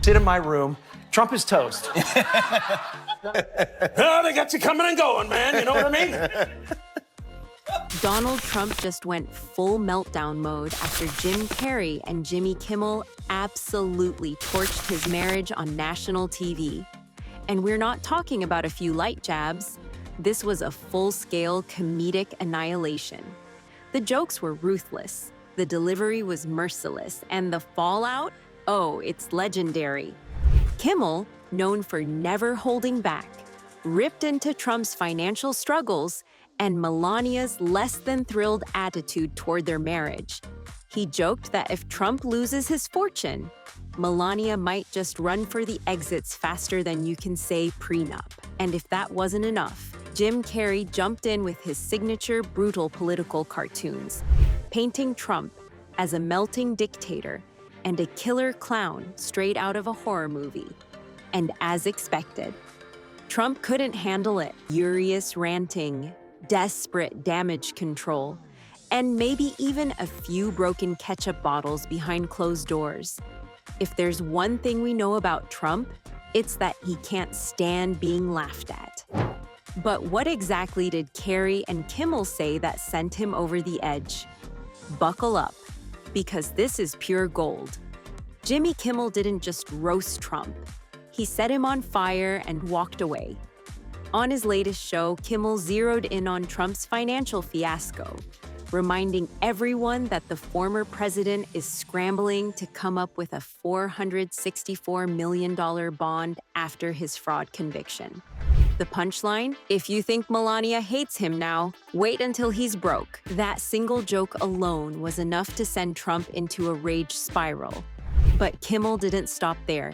sit in my room. Trump is toast. Oh, they got you coming and going, man. You know what I mean? Donald Trump just went full meltdown mode after Jim Carrey and Jimmy Kimmel absolutely torched his marriage on national TV. And we're not talking about a few light jabs. This was a full-scale comedic annihilation. The jokes were ruthless, the delivery was merciless, and the fallout? Oh, it's legendary. Kimmel, known for never holding back, ripped into Trump's financial struggles and Melania's less-than-thrilled attitude toward their marriage. He joked that if Trump loses his fortune, Melania might just run for the exits faster than you can say prenup. And if that wasn't enough, Jim Carrey jumped in with his signature brutal political cartoons, painting Trump as a melting dictator and a killer clown straight out of a horror movie. And as expected, Trump couldn't handle it. Furious ranting, desperate damage control, and maybe even a few broken ketchup bottles behind closed doors. If there's one thing we know about Trump, it's that he can't stand being laughed at. But what exactly did Carrey and Kimmel say that sent him over the edge? Buckle up, because this is pure gold. Jimmy Kimmel didn't just roast Trump. He set him on fire and walked away. On his latest show, Kimmel zeroed in on Trump's financial fiasco, reminding everyone that the former president is scrambling to come up with a $464 million bond after his fraud conviction. The punchline? If you think Melania hates him now, wait until he's broke. That single joke alone was enough to send Trump into a rage spiral. But Kimmel didn't stop there.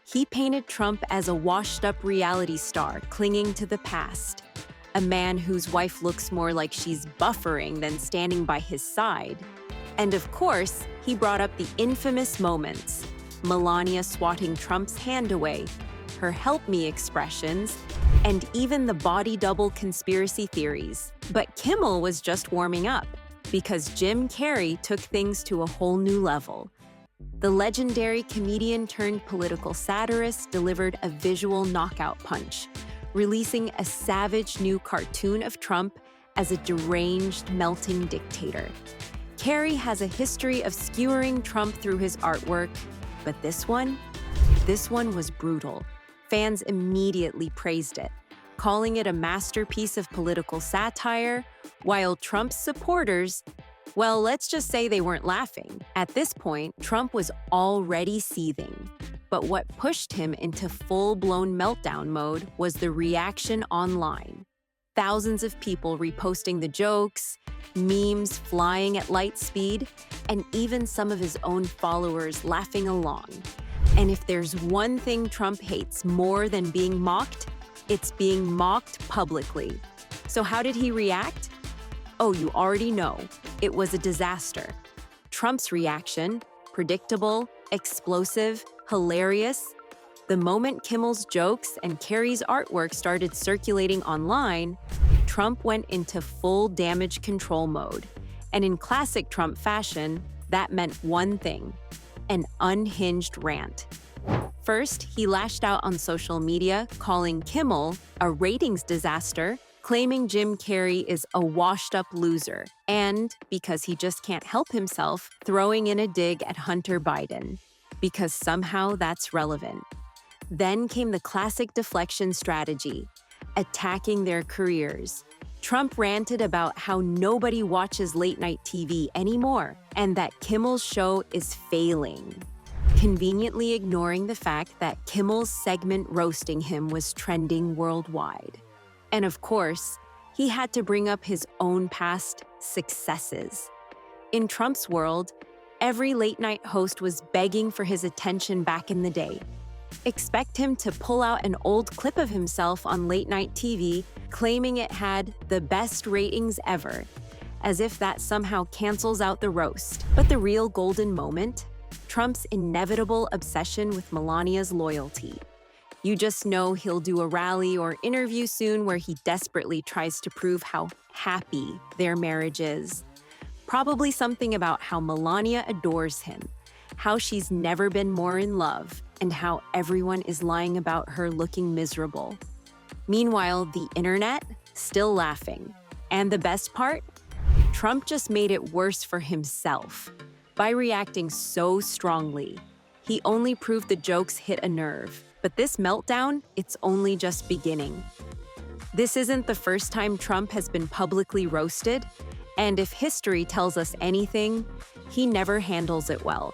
He painted Trump as a washed-up reality star clinging to the past, a man whose wife looks more like she's buffering than standing by his side. And of course, he brought up the infamous moments, Melania swatting Trump's hand away, her help me expressions, and even the body double conspiracy theories. But Kimmel was just warming up, because Jim Carrey took things to a whole new level. The legendary comedian turned political satirist delivered a visual knockout punch, releasing a savage new cartoon of Trump as a deranged, melting dictator. Carrey has a history of skewering Trump through his artwork, but this one was brutal. Fans immediately praised it, calling it a masterpiece of political satire, while Trump's supporters, well, let's just say they weren't laughing. At this point, Trump was already seething. But what pushed him into full-blown meltdown mode was the reaction online. Thousands of people reposting the jokes, memes flying at light speed, and even some of his own followers laughing along. And if there's one thing Trump hates more than being mocked, it's being mocked publicly. So how did he react? Oh, you already know. It was a disaster. Trump's reaction, predictable, explosive, hilarious. The moment Kimmel's jokes and Carrey's artwork started circulating online, Trump went into full damage control mode. And in classic Trump fashion, that meant one thing: an unhinged rant. First, he lashed out on social media, calling Kimmel a ratings disaster, claiming Jim Carrey is a washed-up loser, and, because he just can't help himself, throwing in a dig at Hunter Biden, because somehow that's relevant. Then came the classic deflection strategy, attacking their careers. Trump ranted about how nobody watches late-night TV anymore, and that Kimmel's show is failing, conveniently ignoring the fact that Kimmel's segment roasting him was trending worldwide. And of course, he had to bring up his own past successes. In Trump's world, every late-night host was begging for his attention back in the day. Expect him to pull out an old clip of himself on late-night TV, claiming it had the best ratings ever, as if that somehow cancels out the roast. But the real golden moment? Trump's inevitable obsession with Melania's loyalty. You just know he'll do a rally or interview soon where he desperately tries to prove how happy their marriage is. Probably something about how Melania adores him, how she's never been more in love, and how everyone is lying about her looking miserable. Meanwhile, the internet, still laughing. And the best part? Trump just made it worse for himself. By reacting so strongly, he only proved the jokes hit a nerve. But this meltdown, it's only just beginning. This isn't the first time Trump has been publicly roasted, and if history tells us anything, he never handles it well.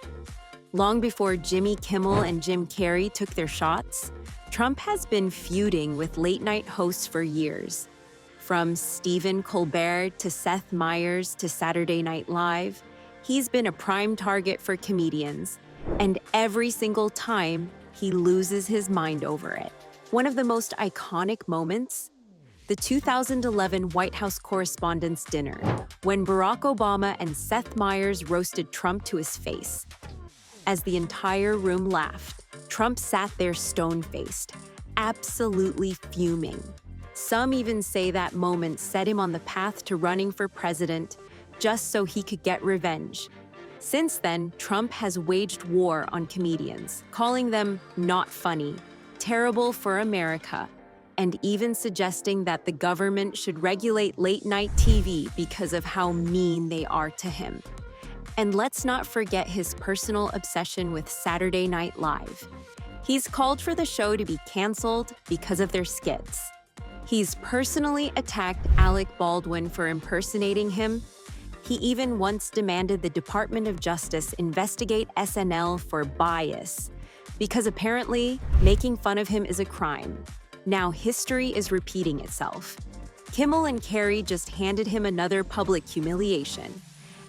Long before Jimmy Kimmel and Jim Carrey took their shots, Trump has been feuding with late-night hosts for years. From Stephen Colbert to Seth Meyers to Saturday Night Live, he's been a prime target for comedians, and every single time, he loses his mind over it. One of the most iconic moments? The 2011 White House Correspondents' Dinner, when Barack Obama and Seth Meyers roasted Trump to his face. As the entire room laughed, Trump sat there stone-faced, absolutely fuming. Some even say that moment set him on the path to running for president just so he could get revenge. Since then, Trump has waged war on comedians, calling them not funny, terrible for America, and even suggesting that the government should regulate late-night TV because of how mean they are to him. And let's not forget his personal obsession with Saturday Night Live. He's called for the show to be canceled because of their skits. He's personally attacked Alec Baldwin for impersonating him. He even once demanded the Department of Justice investigate SNL for bias, because apparently making fun of him is a crime. Now history is repeating itself. Kimmel and Carrey just handed him another public humiliation.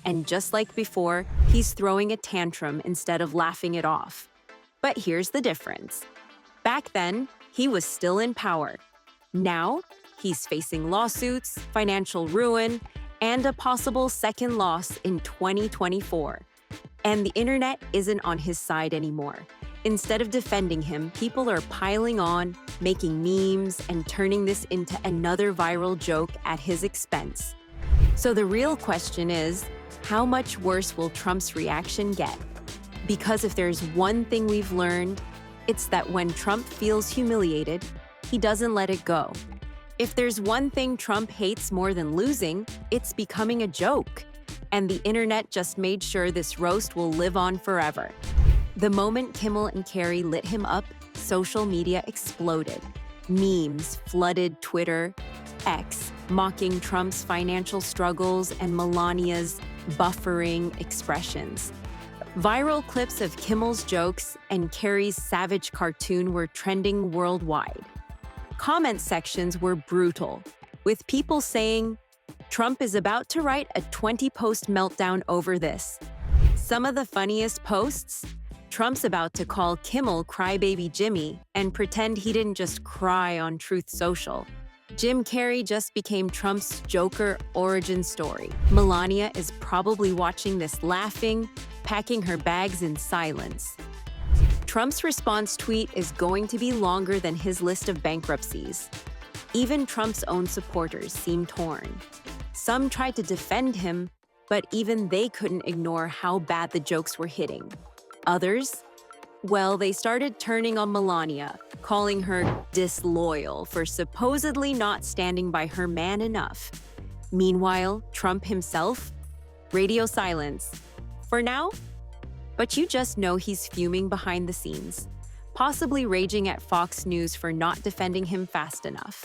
And just like before, he's throwing a tantrum instead of laughing it off. But here's the difference. Back then, he was still in power. Now, he's facing lawsuits, financial ruin, and a possible second loss in 2024. And the internet isn't on his side anymore. Instead of defending him, people are piling on, making memes, and turning this into another viral joke at his expense. So the real question is, how much worse will Trump's reaction get? Because if there's one thing we've learned, it's that when Trump feels humiliated, he doesn't let it go. If there's one thing Trump hates more than losing, it's becoming a joke. And the internet just made sure this roast will live on forever. The moment Kimmel and Carrey lit him up, social media exploded. Memes flooded Twitter, X, mocking Trump's financial struggles and Melania's buffering expressions. Viral clips of Kimmel's jokes and Carrey's savage cartoon were trending worldwide. Comment sections were brutal, with people saying, "Trump is about to write a 20-post meltdown over this." Some of the funniest posts? Trump's about to call Kimmel Crybaby Jimmy and pretend he didn't just cry on Truth Social. Jim Carrey just became Trump's Joker origin story. Melania is probably watching this laughing, packing her bags in silence. Trump's response tweet is going to be longer than his list of bankruptcies. Even Trump's own supporters seem torn. Some tried to defend him, but even they couldn't ignore how bad the jokes were hitting. Others? Well, they started turning on Melania, calling her disloyal for supposedly not standing by her man enough. Meanwhile, Trump himself? Radio silence. For now? But you just know he's fuming behind the scenes, possibly raging at Fox News for not defending him fast enough.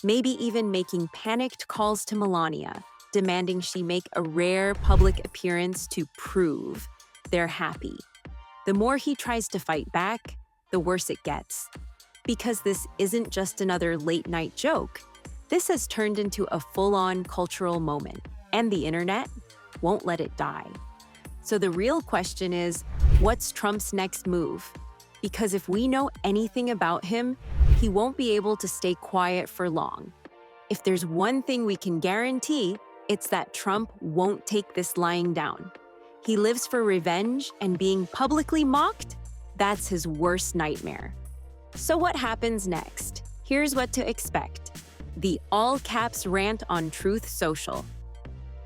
Maybe even making panicked calls to Melania, demanding she make a rare public appearance to prove they're happy. The more he tries to fight back, the worse it gets. Because this isn't just another late-night joke. This has turned into a full-on cultural moment, and the internet won't let it die. So the real question is, what's Trump's next move? Because if we know anything about him, he won't be able to stay quiet for long. If there's one thing we can guarantee, it's that Trump won't take this lying down. He lives for revenge, and being publicly mocked, that's his worst nightmare. So what happens next? Here's what to expect. The all-caps rant on Truth Social.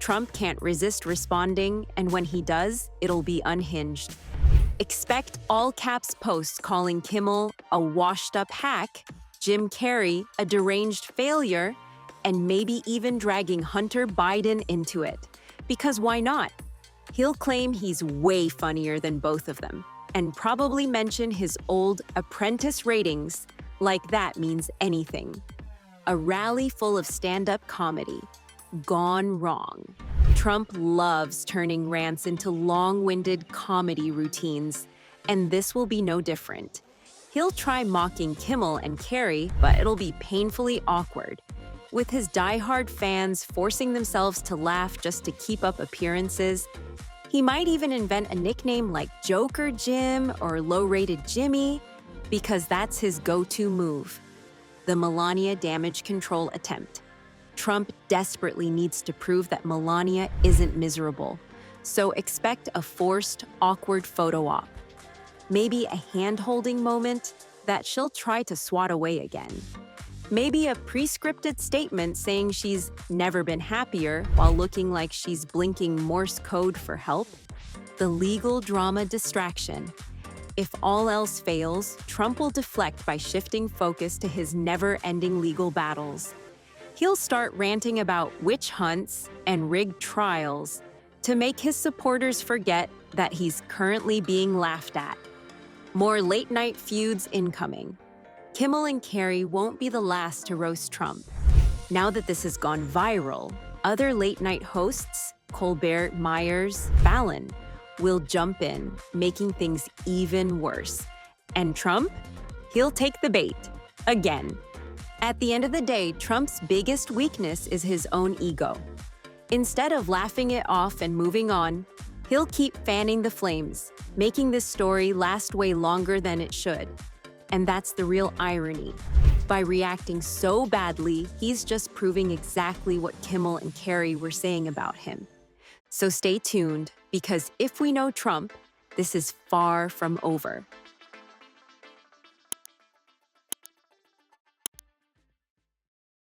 Trump can't resist responding, and when he does, it'll be unhinged. Expect all-caps posts calling Kimmel a washed-up hack, Jim Carrey a deranged failure, and maybe even dragging Hunter Biden into it. Because why not? He'll claim he's way funnier than both of them, and probably mention his old Apprentice ratings like that means anything. A rally full of stand-up comedy. Gone wrong. Trump loves turning rants into long-winded comedy routines, and this will be no different. He'll try mocking Kimmel and Carrey, but it'll be painfully awkward, with his die-hard fans forcing themselves to laugh just to keep up appearances. He might even invent a nickname like Joker Jim or Low-Rated Jimmy, because that's his go-to move. The Melania damage control attempt. Trump desperately needs to prove that Melania isn't miserable, so expect a forced, awkward photo op. Maybe a hand-holding moment that she'll try to swat away again. Maybe a pre-scripted statement saying she's never been happier while looking like she's blinking Morse code for help. The legal drama distraction. If all else fails, Trump will deflect by shifting focus to his never-ending legal battles. He'll start ranting about witch hunts and rigged trials to make his supporters forget that he's currently being laughed at. More late-night feuds incoming. Kimmel and Carrey won't be the last to roast Trump. Now that this has gone viral, other late-night hosts, Colbert, Myers, Fallon, will jump in, making things even worse. And Trump? He'll take the bait. Again. At the end of the day, Trump's biggest weakness is his own ego. Instead of laughing it off and moving on, he'll keep fanning the flames, making this story last way longer than it should. And that's the real irony. By reacting so badly, he's just proving exactly what Kimmel and Carrey were saying about him. So stay tuned, because if we know Trump, this is far from over.